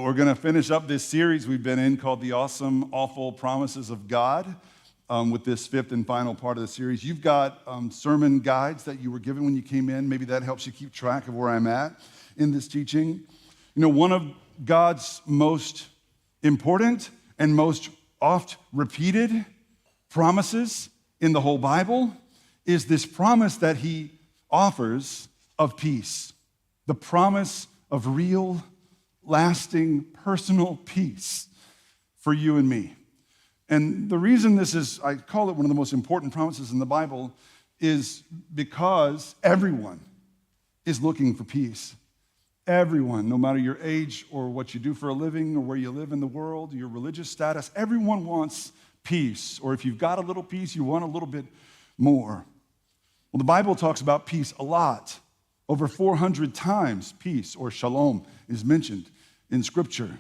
we're going to finish up this series we've been in called The Awesome, Awful Promises of God with this fifth and final part of the series. You've got sermon guides that you were given when you came in. Maybe that helps you keep track of where I'm at in this teaching. You know, one of God's most important and most oft repeated promises in the whole Bible is this promise that he offers of peace. The promise of real, lasting, personal peace for you and me. And the reason this is, I call it one of the most important promises in the Bible, is because everyone is looking for peace. Everyone, no matter your age or what you do for a living or where you live in the world, your religious status, everyone wants peace. Or if you've got a little peace, you want a little bit more. Well, the Bible talks about peace a lot. Over 400 times peace or shalom is mentioned in Scripture.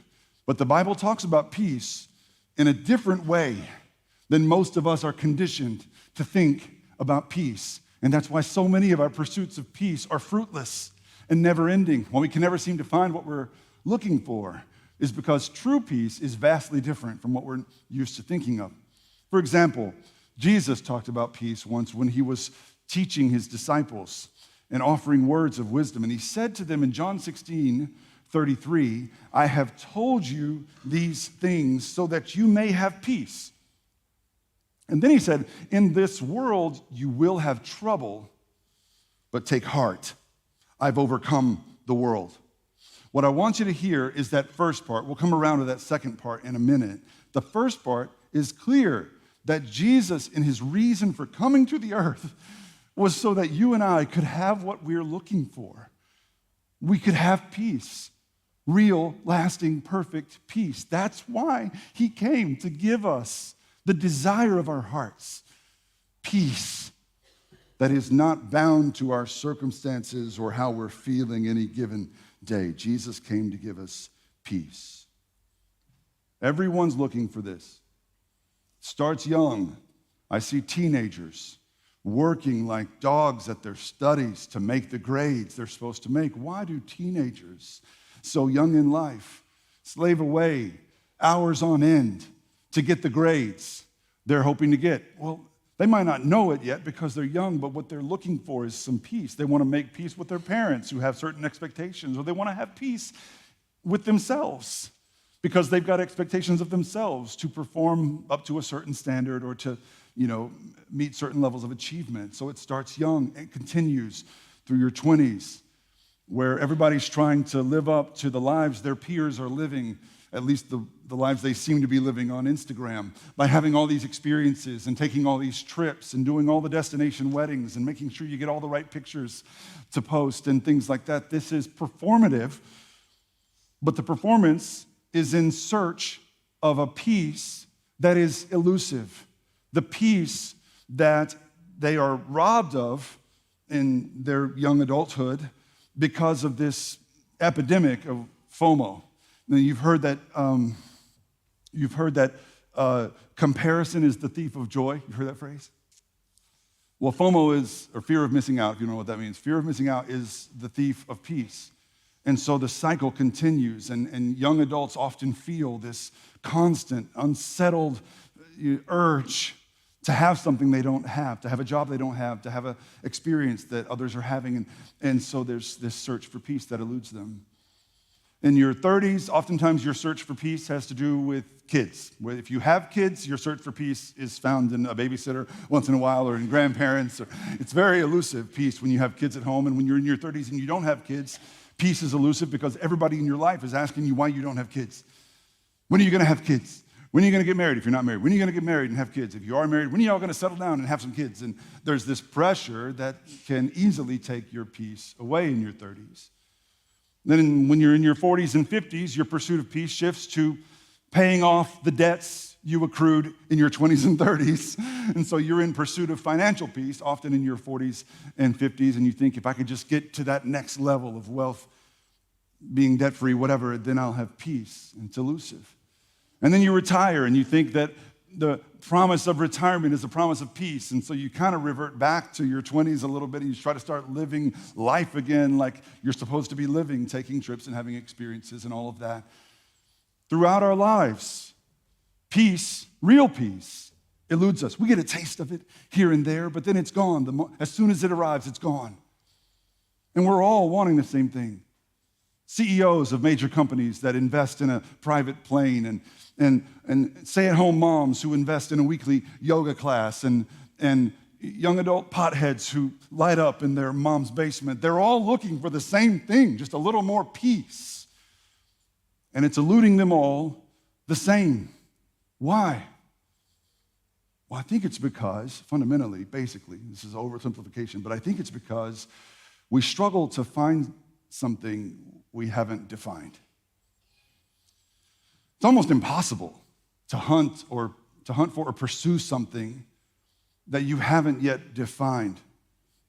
But the Bible talks about peace in a different way than most of us are conditioned to think about peace. And that's why so many of our pursuits of peace are fruitless and never-ending. Why we can never seem to find what we're looking for is because true peace is vastly different from what we're used to thinking of. For example, Jesus talked about peace once when he was teaching his disciples and offering words of wisdom. And he said to them in John 16:33, I have told you these things so that you may have peace. And then he said, in this world you will have trouble, but take heart. I've overcome the world. What I want you to hear is that first part. We'll come around to that second part in a minute. The first part is clear that Jesus, in his reason for coming to the earth, was so that you and I could have what we're looking for. We could have peace, real, lasting, perfect peace. That's why he came, to give us the desire of our hearts, peace that is not bound to our circumstances or how we're feeling any given day. Jesus came to give us peace. Everyone's looking for this. It starts young. I see teenagers working like dogs at their studies to make the grades they're supposed to make. Why do teenagers, so young in life, slave away hours on end to get the grades they're hoping to get? Well, they might not know it yet because they're young, but what they're looking for is some peace. They want to make peace with their parents who have certain expectations, or they want to have peace with themselves because they've got expectations of themselves to perform up to a certain standard or to meet certain levels of achievement. So it starts young and continues through your 20s, where everybody's trying to live up to the lives their peers are living, at least the lives they seem to be living on Instagram, by having all these experiences and taking all these trips and doing all the destination weddings and making sure you get all the right pictures to post and things like that. This is performative, but the performance is in search of a peace that is elusive. The peace that they are robbed of in their young adulthood because of this epidemic of FOMO. Now, you've heard that comparison is the thief of joy. You've heard that phrase? Well, FOMO is, or fear of missing out, if you don't know what that means. Fear of missing out is the thief of peace. And so the cycle continues, and young adults often feel this constant, unsettled urge to have something they don't have, to have a job they don't have, to have an experience that others are having. And so there's this search for peace that eludes them. In your 30s, oftentimes your search for peace has to do with kids. If you have kids, your search for peace is found in a babysitter once in a while or in grandparents. It's very elusive, peace, when you have kids at home. And when you're in your 30s and you don't have kids, peace is elusive because everybody in your life is asking you why you don't have kids. When are you going to have kids? When are you going to get married if you're not married? When are you going to get married and have kids? If you are married, when are y'all going to settle down and have some kids? And there's this pressure that can easily take your peace away in your 30s. Then when you're in your 40s and 50s, your pursuit of peace shifts to paying off the debts you accrued in your 20s and 30s. And so you're in pursuit of financial peace, often in your 40s and 50s, and you think, if I could just get to that next level of wealth, being debt-free, whatever, then I'll have peace. And it's elusive. And then you retire, and you think that the promise of retirement is a promise of peace. And so you kind of revert back to your 20s a little bit, and you try to start living life again like you're supposed to be living, taking trips and having experiences and all of that. throughout our lives. Peace, real peace, eludes us. We get a taste of it here and there, but then it's gone. As soon as it arrives, it's gone. And we're all wanting the same thing. CEOs of major companies that invest in a private plane, and stay-at-home moms who invest in a weekly yoga class, and young adult potheads who light up in their mom's basement. They're all looking for the same thing, just a little more peace. And it's eluding them all the same. Why? Well, I think it's because, fundamentally, basically, this is oversimplification, but I think it's because we struggle to find something we haven't defined. It's almost impossible to hunt for or pursue something that you haven't yet defined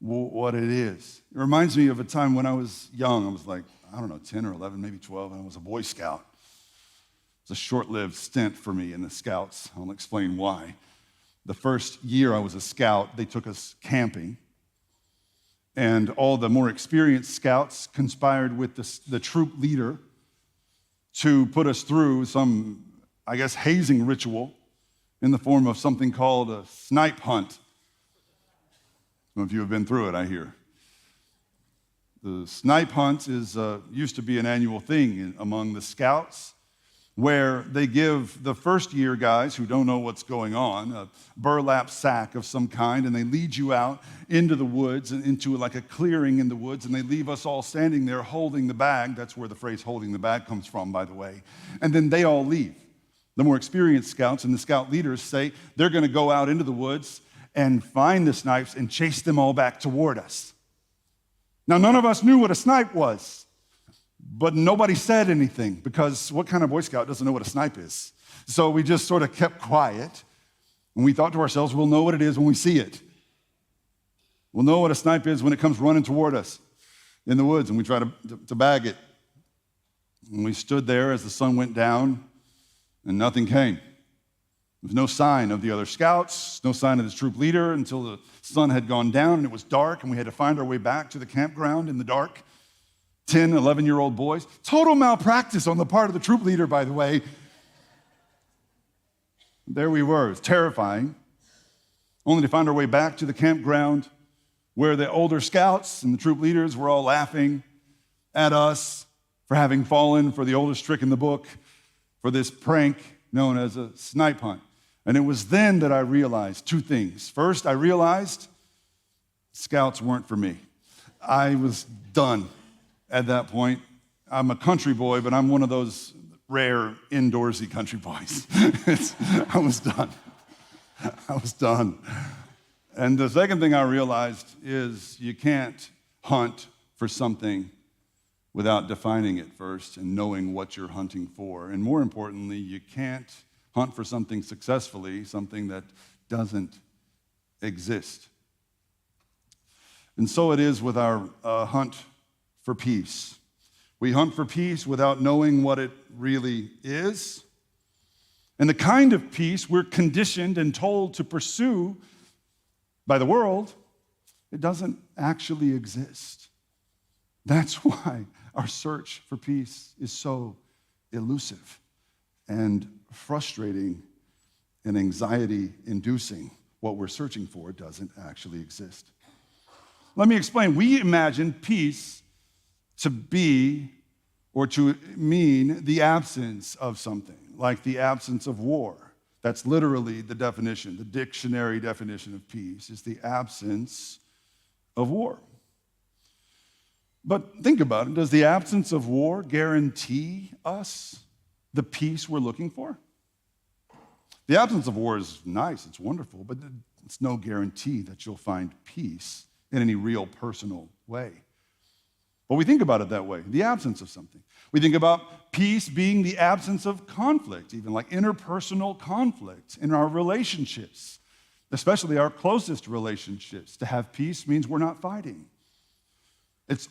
what it is. It reminds me of a time when I was young. I was like, 10 or 11, maybe 12, and I was a Boy Scout. It was a short-lived stint for me in the Scouts. I'll explain why. The first year I was a Scout, they took us camping, and all the more experienced Scouts conspired with the troop leader to put us through some, hazing ritual in the form of something called a snipe hunt. Some of you have been through it, I hear. The snipe hunt used to be an annual thing among the Scouts, where they give the first-year guys who don't know what's going on a burlap sack of some kind, and they lead you out into the woods, and into like a clearing in the woods, and they leave us all standing there holding the bag. That's where the phrase holding the bag comes from, by the way. And then they all leave. The more experienced Scouts and the Scout leaders say they're going to go out into the woods and find the snipes and chase them all back toward us. Now, none of us knew what a snipe was. But nobody said anything, because what kind of Boy Scout doesn't know what a snipe is? So we just sort of kept quiet, and we thought to ourselves, we'll know what it is when we see it. We'll know what a snipe is when it comes running toward us in the woods, and we try to bag it. And we stood there as the sun went down, and nothing came. There was no sign of the other Scouts, no sign of the troop leader until the sun had gone down, and it was dark, and we had to find our way back to the campground in the dark. 10, 11-year-old boys. Total malpractice on the part of the troop leader, by the way. There we were. It was terrifying. Only to find our way back to the campground where the older Scouts and the troop leaders were all laughing at us for having fallen for the oldest trick in the book, for this prank known as a snipe hunt. And it was then that I realized two things. First, I realized Scouts weren't for me. I was done. At that point, I'm a country boy, but I'm one of those rare indoorsy country boys. I was done. And the second thing I realized is you can't hunt for something without defining it first and knowing what you're hunting for. And more importantly, you can't hunt for something successfully, something that doesn't exist. And so it is with our hunt for peace. We hunt for peace without knowing what it really is. And the kind of peace we're conditioned and told to pursue by the world, it doesn't actually exist. That's why our search for peace is so elusive and frustrating and anxiety-inducing. What we're searching for doesn't actually exist. Let me explain. We imagine peace to be or to mean the absence of something, like the absence of war. That's literally the definition, the dictionary definition of peace, is the absence of war. But think about it. Does the absence of war guarantee us the peace we're looking for? The absence of war is nice, it's wonderful, but it's no guarantee that you'll find peace in any real personal way. But we think about it that way, the absence of something. We think about peace being the absence of conflict, even like interpersonal conflict in our relationships, especially our closest relationships. To have peace means we're not fighting. It's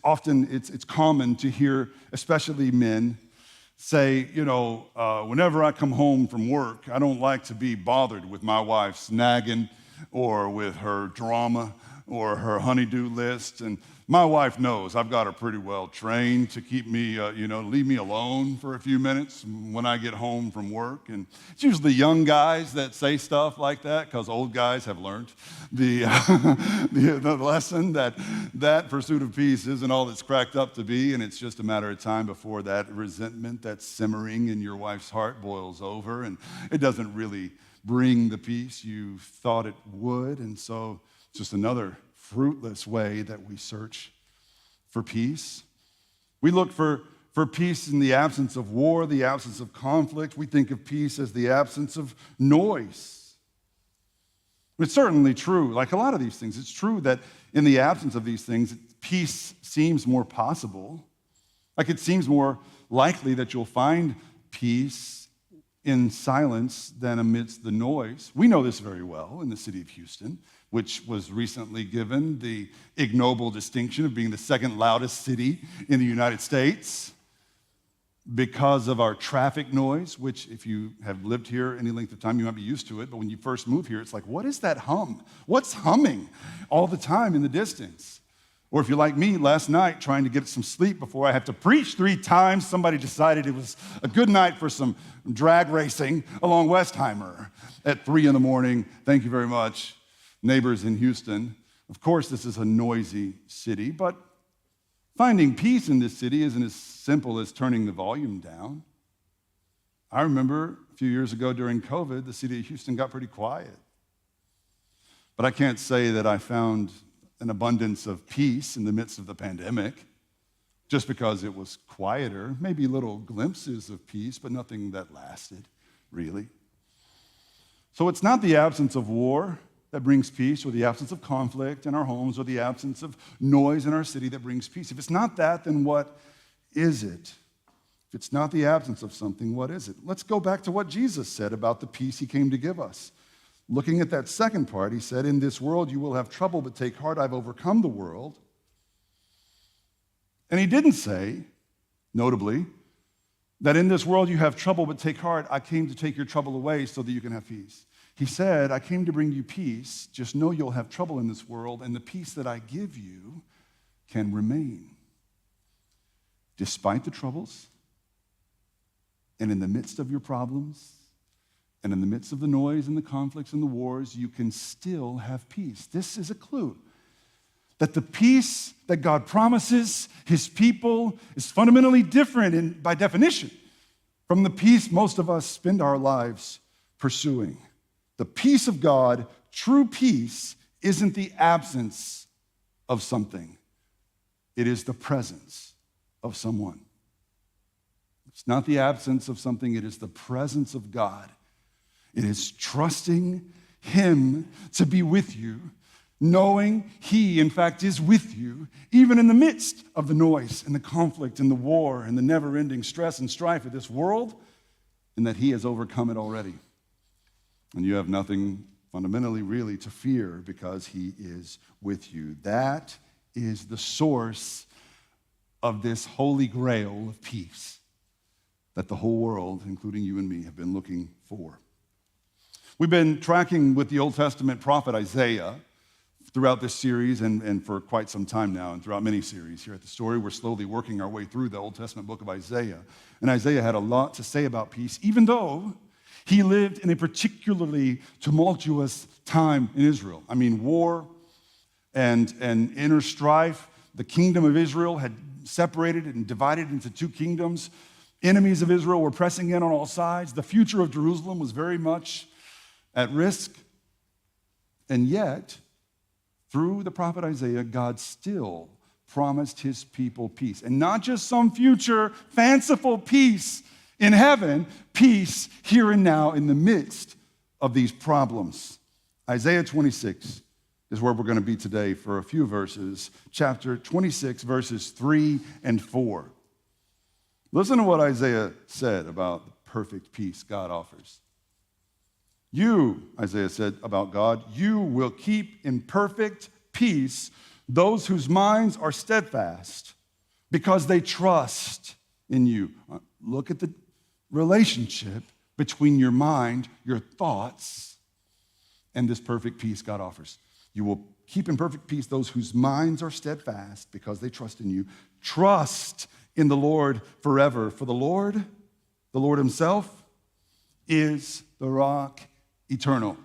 common to hear, especially men, say, whenever I come home from work, I don't like to be bothered with my wife's nagging or with her drama or her honey-do list. And my wife knows I've got her pretty well trained to keep me, leave me alone for a few minutes when I get home from work. And it's usually young guys that say stuff like that because old guys have learned the lesson that pursuit of peace isn't all it's cracked up to be, and it's just a matter of time before that resentment that's simmering in your wife's heart boils over, and it doesn't really bring the peace you thought it would. And so it's just another fruitless way that we search for peace. We look for peace in the absence of war, the absence of conflict. We think of peace as the absence of noise. It's certainly true, like a lot of these things, it's true that in the absence of these things, peace seems more possible. Like it seems more likely that you'll find peace in silence than amidst the noise. We know this very well in the city of Houston, which was recently given the ignoble distinction of being the second loudest city in the United States because of our traffic noise, which if you have lived here any length of time, you might be used to it, but when you first move here, it's like, what is that hum? What's humming all the time in the distance? Or if you're like me, last night trying to get some sleep before I have to preach 3 times, somebody decided it was a good night for some drag racing along Westheimer at 3 in the morning. Thank you very much, neighbors in Houston. Of course, this is a noisy city, but finding peace in this city isn't as simple as turning the volume down. I remember a few years ago during COVID, the city of Houston got pretty quiet. But I can't say that I found an abundance of peace in the midst of the pandemic, just because it was quieter, maybe little glimpses of peace, but nothing that lasted, really. So it's not the absence of war that brings peace, or the absence of conflict in our homes, or the absence of noise in our city that brings peace. If it's not that, then what is it? If it's not the absence of something, what is it? Let's go back to what Jesus said about the peace he came to give us. Looking at that second part, he said, in this world you will have trouble, but take heart, I've overcome the world. And he didn't say, notably, that in this world you have trouble, but take heart, I came to take your trouble away so that you can have peace. He said, I came to bring you peace, just know you'll have trouble in this world, and the peace that I give you can remain. Despite the troubles, and in the midst of your problems, and in the midst of the noise and the conflicts and the wars, you can still have peace. This is a clue that the peace that God promises his people is fundamentally different by definition from the peace most of us spend our lives pursuing. The peace of God, true peace, isn't the absence of something. It is the presence of someone. It's not the absence of something, it is the presence of God. It is trusting him to be with you, knowing he, in fact, is with you, even in the midst of the noise and the conflict and the war and the never-ending stress and strife of this world, and that he has overcome it already. And you have nothing fundamentally really to fear because he is with you. That is the source of this holy grail of peace that the whole world, including you and me, have been looking for. We've been tracking with the Old Testament prophet Isaiah throughout this series and for quite some time now, and throughout many series here at the Story. We're slowly working our way through the Old Testament book of Isaiah. And Isaiah had a lot to say about peace, even though he lived in a particularly tumultuous time in Israel. I mean, war and inner strife. The kingdom of Israel had separated and divided into 2 kingdoms. Enemies of Israel were pressing in on all sides. The future of Jerusalem was very much at risk. And yet, through the prophet Isaiah, God still promised his people peace. And not just some future fanciful peace in heaven, peace here and now in the midst of these problems. Isaiah 26 is where we're going to be today for a few verses. Chapter 26, verses 3 and 4. Listen to what Isaiah said about the perfect peace God offers. You, Isaiah said about God, you will keep in perfect peace those whose minds are steadfast because they trust in you. Look at the relationship between your mind, your thoughts, and this perfect peace God offers. You will keep in perfect peace those whose minds are steadfast because they trust in you. Trust in the Lord forever. For the Lord himself, is the rock eternal.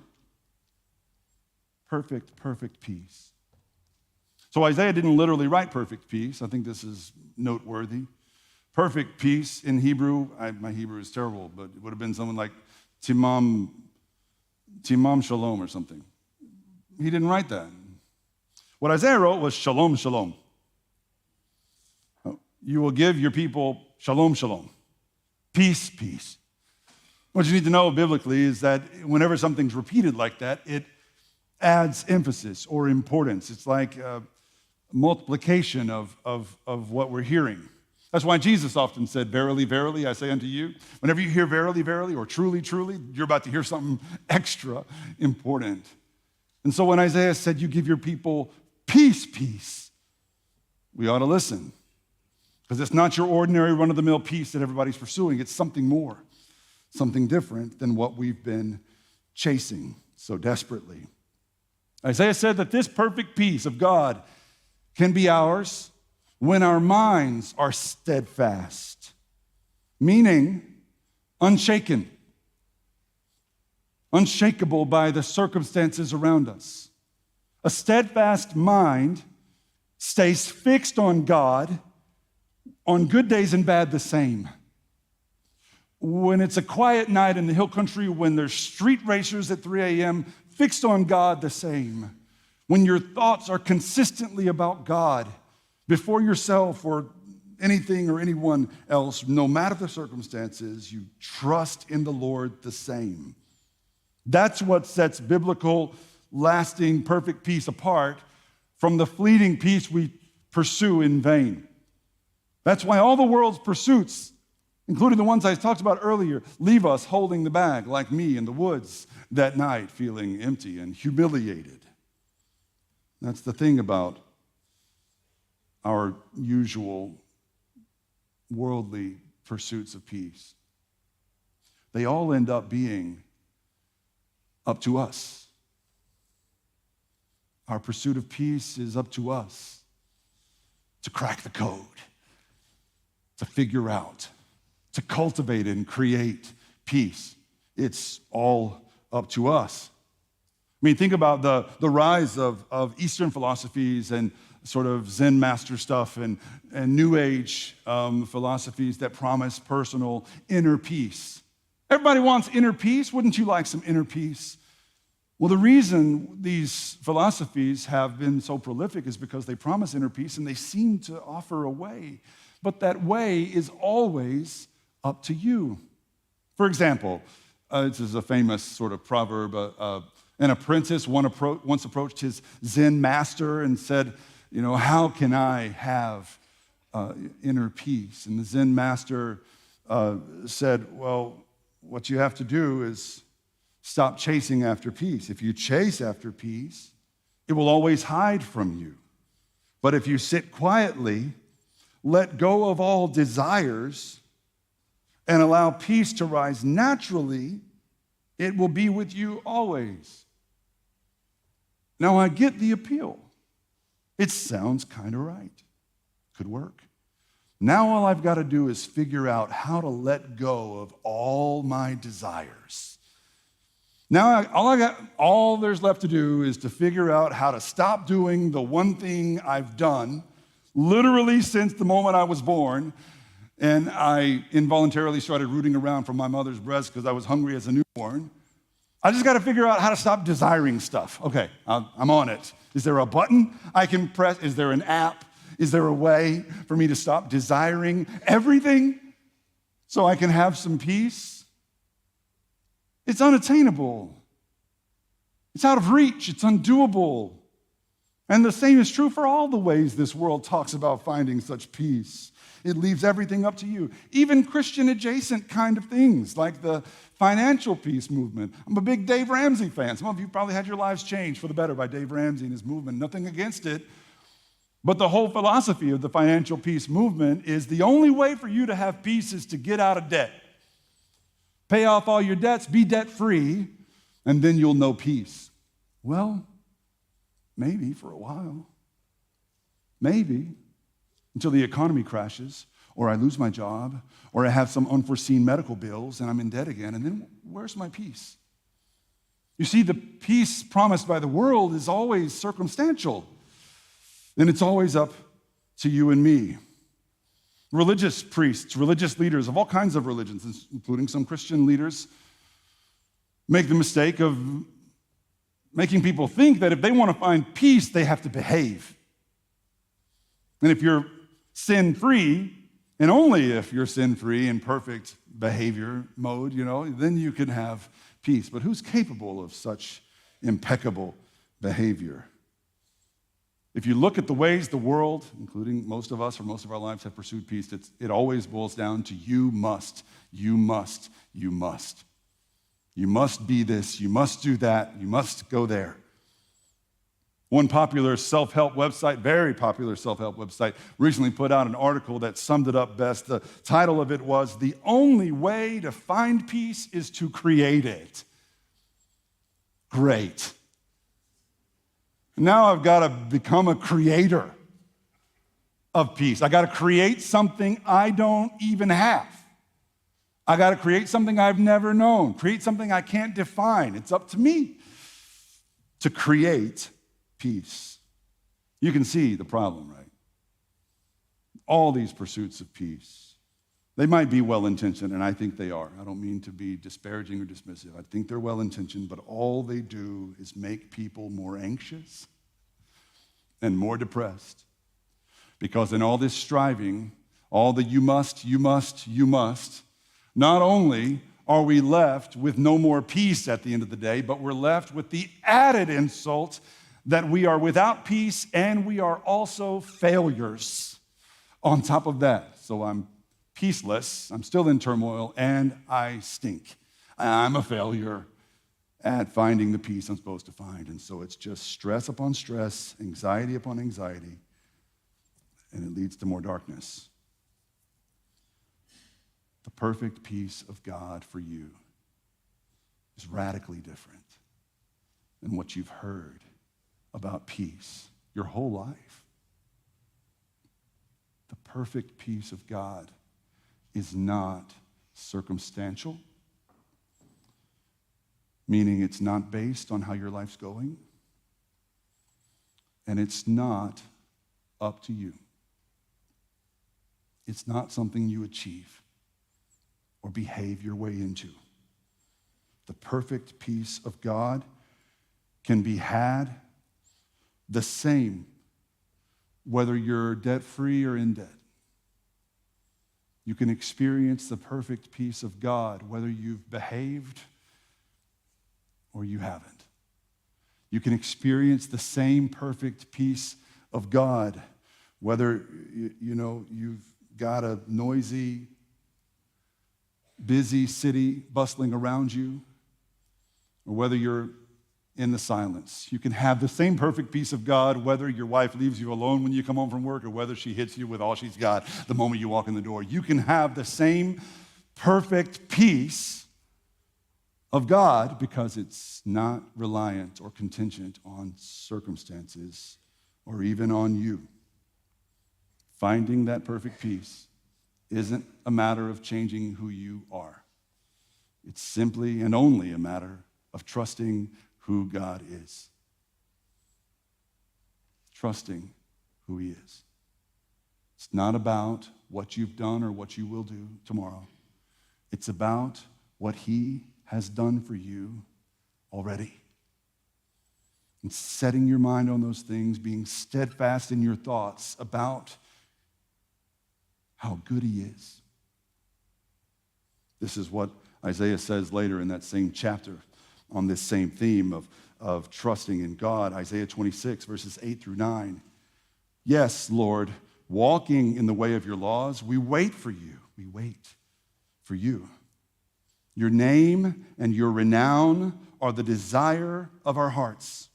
Perfect peace. So Isaiah didn't literally write perfect peace. I think this is noteworthy. Perfect peace in Hebrew, my Hebrew is terrible, but it would have been something like Timam Shalom or something. He didn't write that. What Isaiah wrote was Shalom, Shalom. You will give your people Shalom, Shalom. Peace, peace. What you need to know biblically is that whenever something's repeated like that, it adds emphasis or importance. It's like a multiplication of what we're hearing. That's why Jesus often said, verily, verily, I say unto you. Whenever you hear verily, verily, or truly, truly, you're about to hear something extra important. And so when Isaiah said, you give your people peace, peace, we ought to listen. Because it's not your ordinary run-of-the-mill peace that everybody's pursuing. It's something more, something different than what we've been chasing so desperately. Isaiah said that this perfect peace of God can be ours when our minds are steadfast, meaning unshaken, unshakable by the circumstances around us. A steadfast mind stays fixed on God on good days and bad the same. When it's a quiet night in the hill country, when there's street racers at 3 a.m., fixed on God the same. When your thoughts are consistently about God before yourself or anything or anyone else, no matter the circumstances, you trust in the Lord the same. That's what sets biblical, lasting, perfect peace apart from the fleeting peace we pursue in vain. That's why all the world's pursuits, including the ones I talked about earlier, leave us holding the bag like me in the woods that night, feeling empty and humiliated. That's the thing about our usual worldly pursuits of peace. They all end up being up to us. Our pursuit of peace is up to us to crack the code, to figure out, to cultivate and create peace. It's all up to us. I mean, think about the rise of Eastern philosophies and sort of Zen master stuff and New Age philosophies that promise personal inner peace. Everybody wants inner peace. Wouldn't you like some inner peace? Well, the reason these philosophies have been so prolific is because they promise inner peace and they seem to offer a way. But that way is always up to you. For example, this is a famous sort of proverb. An apprentice once approached his Zen master and said, how can I have inner peace? And the Zen master said, well, what you have to do is stop chasing after peace. If you chase after peace, it will always hide from you. But if you sit quietly, let go of all desires, and allow peace to rise naturally, it will be with you always. Now, I get the appeal. It sounds kind of right. Could work. Now all I've got to do is figure out how to let go of all my desires. Now all there's left to do is to figure out how to stop doing the one thing I've done literally since the moment I was born, and I involuntarily started rooting around from my mother's breast because I was hungry as a newborn. I just got to figure out how to stop desiring stuff. Okay, I'm on it. Is there a button I can press? Is there an app? Is there a way for me to stop desiring everything so I can have some peace? It's unattainable. It's out of reach. It's undoable. And the same is true for all the ways this world talks about finding such peace. It leaves everything up to you. Even Christian-adjacent kind of things, like the financial peace movement. I'm a big Dave Ramsey fan. Some of you probably had your lives changed for the better by Dave Ramsey and his movement. Nothing against it. But the whole philosophy of the financial peace movement is the only way for you to have peace is to get out of debt. Pay off all your debts, be debt-free, and then you'll know peace. Well, Maybe for a while. Maybe until the economy crashes, or I lose my job, or I have some unforeseen medical bills and I'm in debt again, and then where's my peace? You see, the peace promised by the world is always circumstantial, and it's always up to you and me. Religious priests, religious leaders of all kinds of religions, including some Christian leaders, make the mistake of making people think that if they want to find peace, they have to behave. And if you're sin-free, and only if you're sin-free in perfect behavior mode, then you can have peace. But who's capable of such impeccable behavior? If you look at the ways the world, including most of us for most of our lives, have pursued peace, it always boils down to you must, you must, you must. You must be this, you must do that, you must go there. One popular self-help website, very popular self-help website, recently put out an article that summed it up best. The title of it was, "The Only Way to Find Peace is to Create It." Great. Now I've got to become a creator of peace. I got to create something I don't even have. I got to create something I've never known, create something I can't define. It's up to me to create peace. You can see the problem, right? All these pursuits of peace, they might be well-intentioned, and I think they are. I don't mean to be disparaging or dismissive. I think they're well-intentioned, but all they do is make people more anxious and more depressed. Because in all this striving, all the you must, you must, you must, not only are we left with no more peace at the end of the day, but we're left with the added insult that we are without peace and we are also failures on top of that. So I'm peaceless, I'm still in turmoil, and I stink. I'm a failure at finding the peace I'm supposed to find. And so it's just stress upon stress, anxiety upon anxiety, and it leads to more darkness. The perfect peace of God for you is radically different than what you've heard about peace your whole life. The perfect peace of God is not circumstantial, meaning it's not based on how your life's going, and it's not up to you. It's not something you achieve or behave your way into. The perfect peace of God can be had the same whether you're debt-free or in debt. You can experience the perfect peace of God whether you've behaved or you haven't. You can experience the same perfect peace of God whether you've got a noisy, busy city bustling around you, or whether you're in the silence. You can have the same perfect peace of God whether your wife leaves you alone when you come home from work or whether she hits you with all she's got the moment you walk in the door. You can have the same perfect peace of God because it's not reliant or contingent on circumstances or even on you. Finding that perfect peace isn't a matter of changing who you are. It's simply and only a matter of trusting who God is. Trusting who he is. It's not about what you've done or what you will do tomorrow. It's about what he has done for you already. And setting your mind on those things, being steadfast in your thoughts about how good he is. This is what Isaiah says later in that same chapter on this same theme of trusting in God. Isaiah 26, verses 8 through 9. Yes, Lord, walking in the way of your laws, we wait for you. We wait for you. Your name and your renown are the desire of our hearts.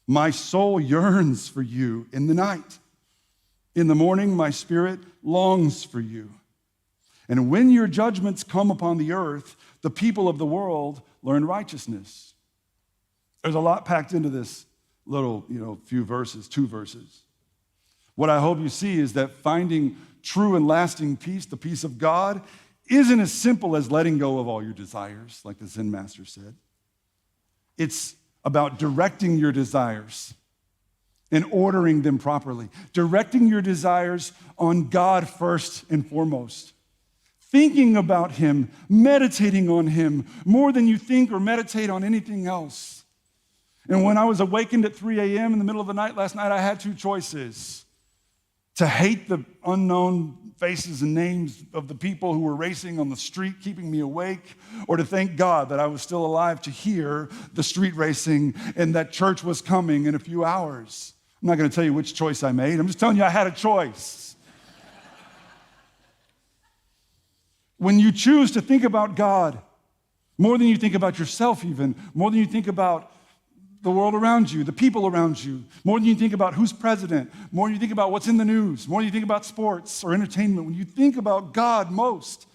My soul yearns for you in the night. In the morning, my spirit longs for you. And when your judgments come upon the earth, the people of the world learn righteousness. There's a lot packed into this little, few verses, 2 verses. What I hope you see is that finding true and lasting peace, the peace of God, isn't as simple as letting go of all your desires, like the Zen master said. It's about directing your desires and ordering them properly. Directing your desires on God first and foremost. Thinking about him, meditating on him more than you think or meditate on anything else. And when I was awakened at 3 a.m. in the middle of the night last night, I had 2 choices. To hate the unknown faces and names of the people who were racing on the street, keeping me awake, or to thank God that I was still alive to hear the street racing and that church was coming in a few hours. I'm not going to tell you which choice I made. I'm just telling you I had a choice. When you choose to think about God more than you think about yourself even, more than you think about the world around you, the people around you, more than you think about who's president, more than you think about what's in the news, more than you think about sports or entertainment, when you think about God most,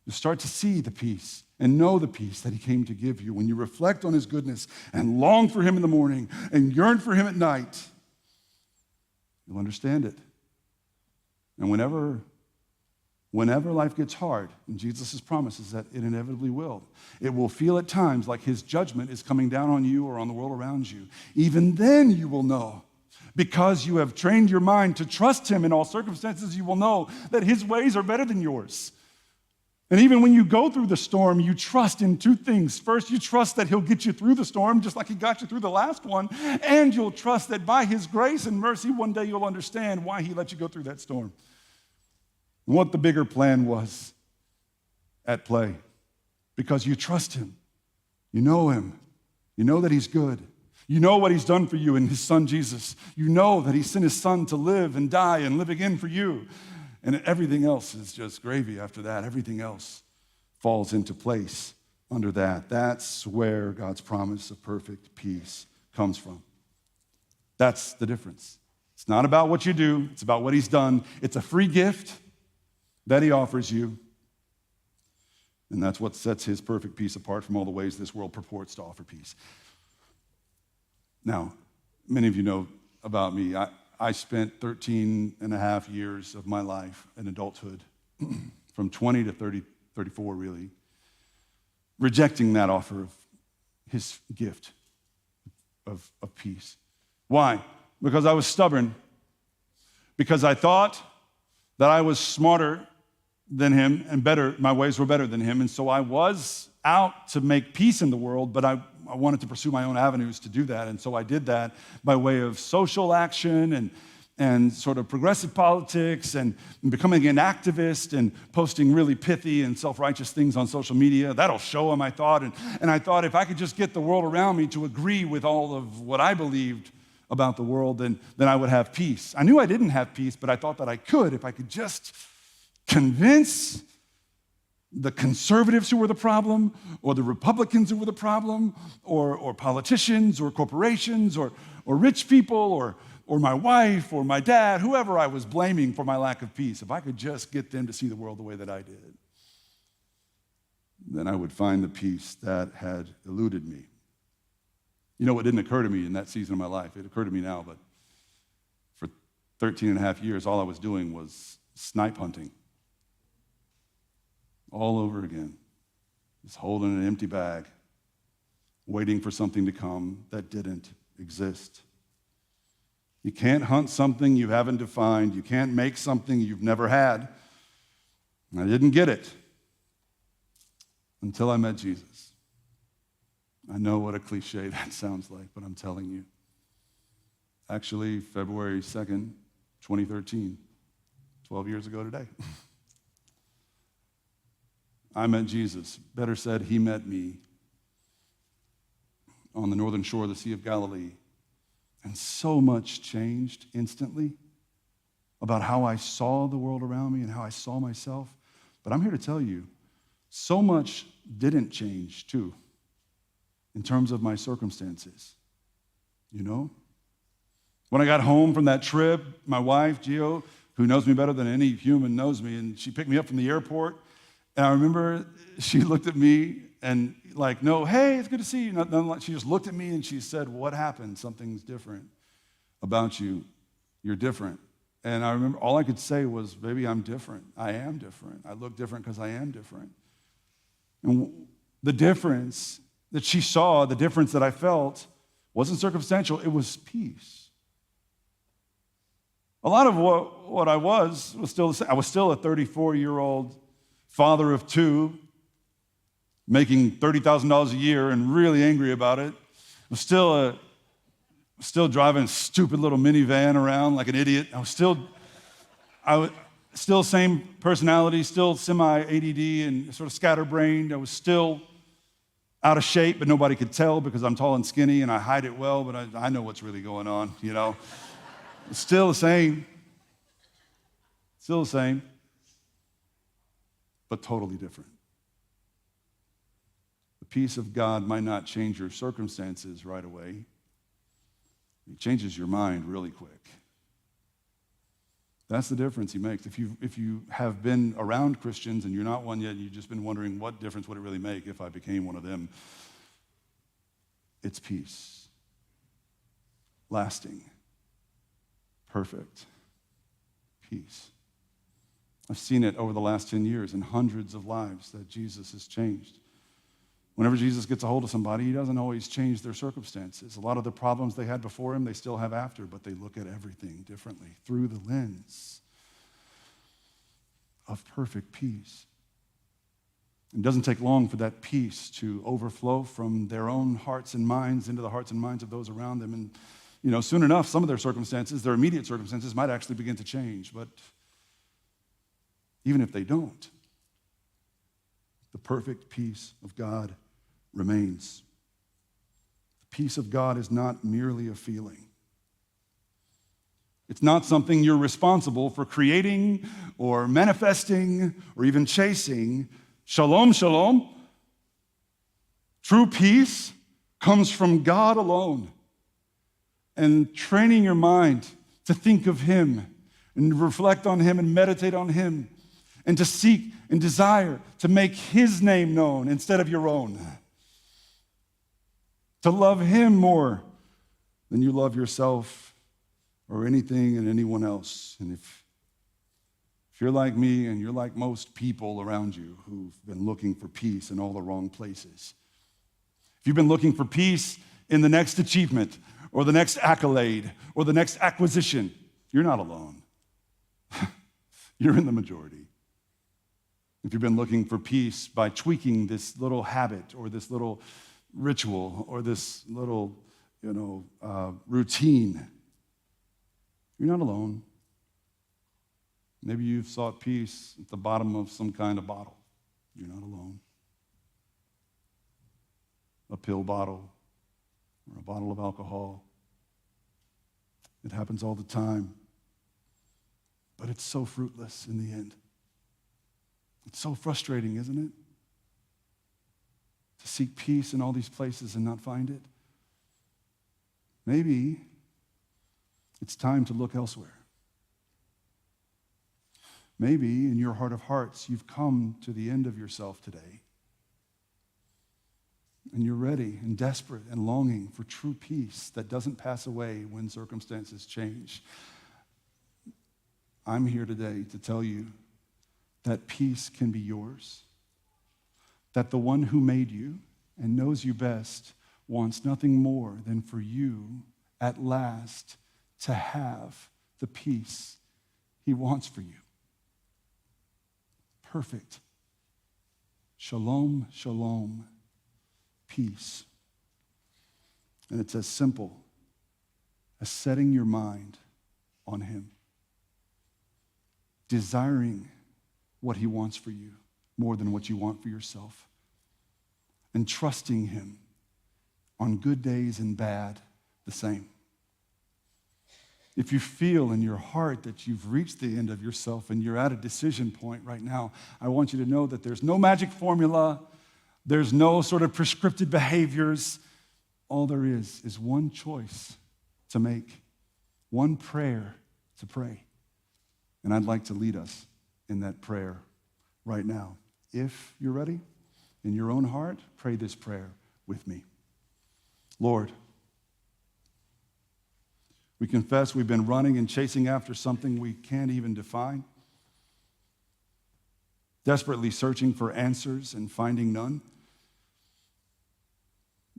you start to see the peace and know the peace that he came to give you. When you reflect on his goodness and long for him in the morning and yearn for him at night, you'll understand it. And whenever life gets hard, and Jesus' promise is that it inevitably will, it will feel at times like his judgment is coming down on you or on the world around you. Even then you will know, because you have trained your mind to trust him in all circumstances, you will know that his ways are better than yours. And even when you go through the storm, you trust in 2 things. First, you trust that he'll get you through the storm, just like he got you through the last one. And you'll trust that by his grace and mercy, one day you'll understand why he let you go through that storm. And what the bigger plan was at play. Because you trust him. You know him. You know that he's good. You know what he's done for you in his son Jesus. You know that he sent his son to live and die and live again for you. And everything else is just gravy after that. Everything else falls into place under that. That's where God's promise of perfect peace comes from. That's the difference. It's not about what you do. It's about what he's done. It's a free gift that he offers you. And that's what sets his perfect peace apart from all the ways this world purports to offer peace. Now, many of you know about me. I spent 13 and a half years of my life in adulthood, from 20 to 34 really, rejecting that offer of his gift of peace. Why? Because I was stubborn. Because I thought that I was smarter than him and better, my ways were better than him. And so I was out to make peace in the world, but I wanted to pursue my own avenues to do that. And so I did that by way of social action and sort of progressive politics and becoming an activist and posting really pithy and self-righteous things on social media. That'll show them, I thought. And I thought if I could just get the world around me to agree with all of what I believed about the world, then I would have peace. I knew I didn't have peace, but I thought that I could if I could just convince the conservatives who were the problem, or the Republicans who were the problem, or politicians, or corporations, or rich people, or my wife, or my dad, whoever I was blaming for my lack of peace. If I could just get them to see the world the way that I did, then I would find the peace that had eluded me. You know what didn't occur to me in that season of my life? It occurred to me now, but for 13 and a half years, all I was doing was snipe hunting. All over again, just holding an empty bag, waiting for something to come that didn't exist. You can't hunt something you haven't defined. You can't make something you've never had. And I didn't get it until I met Jesus. I know what a cliche that sounds like, but I'm telling you. Actually, February 2nd, 2013, 12 years ago today. I met Jesus. Better said, he met me on the northern shore of the Sea of Galilee. And so much changed instantly about how I saw the world around me and how I saw myself. But I'm here to tell you, so much didn't change too, in terms of my circumstances. You know? When I got home from that trip, my wife, Gio, who knows me better than any human knows me, and she picked me up from the airport. And I remember she looked at me And like, no, hey, it's good to see you. Nothing like, she just looked at me and she said, what happened? Something's different about you. You're different. And I remember all I could say was, baby, I'm different. I am different. I look different because I am different. And the difference that she saw, the difference that I felt, wasn't circumstantial. It was peace. A lot of what I was still the same. I was still a 34-year-old father of two, making $30,000 a year and really angry about it. I was still driving a stupid little minivan around like an idiot. I was still same personality, still semi-ADD and sort of scatterbrained. I was still out of shape, but nobody could tell because I'm tall and skinny and I hide it well, but I know what's really going on, you know. Still the same. Still the same, but totally different. The peace of God might not change your circumstances right away. It changes your mind really quick. That's the difference he makes. If you have been around Christians and you're not one yet, and you've just been wondering what difference would it really make if I became one of them, it's peace. Lasting. Perfect. Peace. I've seen it over the last 10 years in hundreds of lives that Jesus has changed. Whenever Jesus gets a hold of somebody, he doesn't always change their circumstances. A lot of the problems they had before him, they still have after, but they look at everything differently through the lens of perfect peace. It doesn't take long for that peace to overflow from their own hearts and minds into the hearts and minds of those around them. And, soon enough, some of their circumstances, their immediate circumstances, might actually begin to change. But even if they don't, the perfect peace of God remains. The peace of God is not merely a feeling. It's not something you're responsible for creating or manifesting or even chasing. Shalom, shalom. True peace comes from God alone. And training your mind to think of him and reflect on him and meditate on him and to seek and desire to make his name known instead of your own. To love him more than you love yourself or anything and anyone else. And if you're like me and you're like most people around you who've been looking for peace in all the wrong places, if you've been looking for peace in the next achievement or the next accolade or the next acquisition, you're not alone. You're in the majority. If you've been looking for peace by tweaking this little habit or this little ritual or this little, routine, you're not alone. Maybe you've sought peace at the bottom of some kind of bottle. You're not alone. A pill bottle or a bottle of alcohol. It happens all the time. But it's so fruitless in the end. It's so frustrating, isn't it? To seek peace in all these places and not find it. Maybe it's time to look elsewhere. Maybe in your heart of hearts, you've come to the end of yourself today. And you're ready and desperate and longing for true peace that doesn't pass away when circumstances change. I'm here today to tell you that peace can be yours. That the one who made you and knows you best wants nothing more than for you at last to have the peace he wants for you. Perfect. Shalom, shalom, peace. And it's as simple as setting your mind on him, desiring what he wants for you more than what you want for yourself, and trusting him on good days and bad the same. If you feel in your heart that you've reached the end of yourself and you're at a decision point right now, I want you to know that there's no magic formula. There's no sort of prescriptive behaviors. All there is one choice to make, one prayer to pray. And I'd like to lead us in that prayer right now. If you're ready, in your own heart, pray this prayer with me. Lord, we confess we've been running and chasing after something we can't even define, desperately searching for answers and finding none,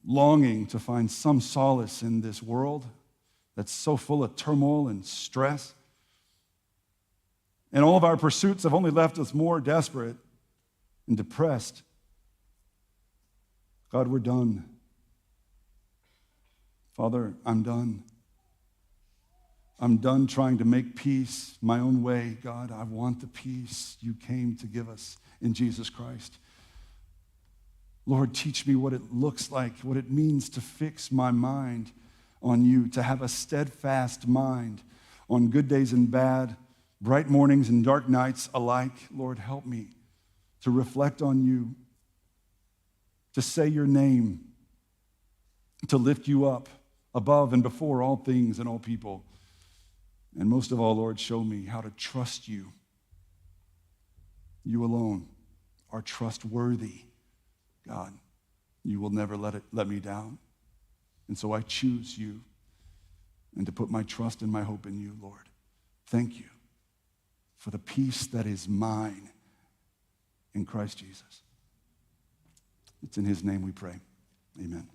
longing to find some solace in this world that's so full of turmoil and stress. And all of our pursuits have only left us more desperate and depressed. God, we're done. Father, I'm done. I'm done trying to make peace my own way. God, I want the peace you came to give us in Jesus Christ. Lord, teach me what it looks like, what it means to fix my mind on you, to have a steadfast mind on good days and bad, bright mornings and dark nights alike. Lord, help me to reflect on you, to say your name, to lift you up above and before all things and all people. And most of all, Lord, show me how to trust you. You alone are trustworthy. God, you will never let me down. And so I choose you and to put my trust and my hope in you, Lord. Thank you for the peace that is mine in Christ Jesus. It's in his name we pray. Amen.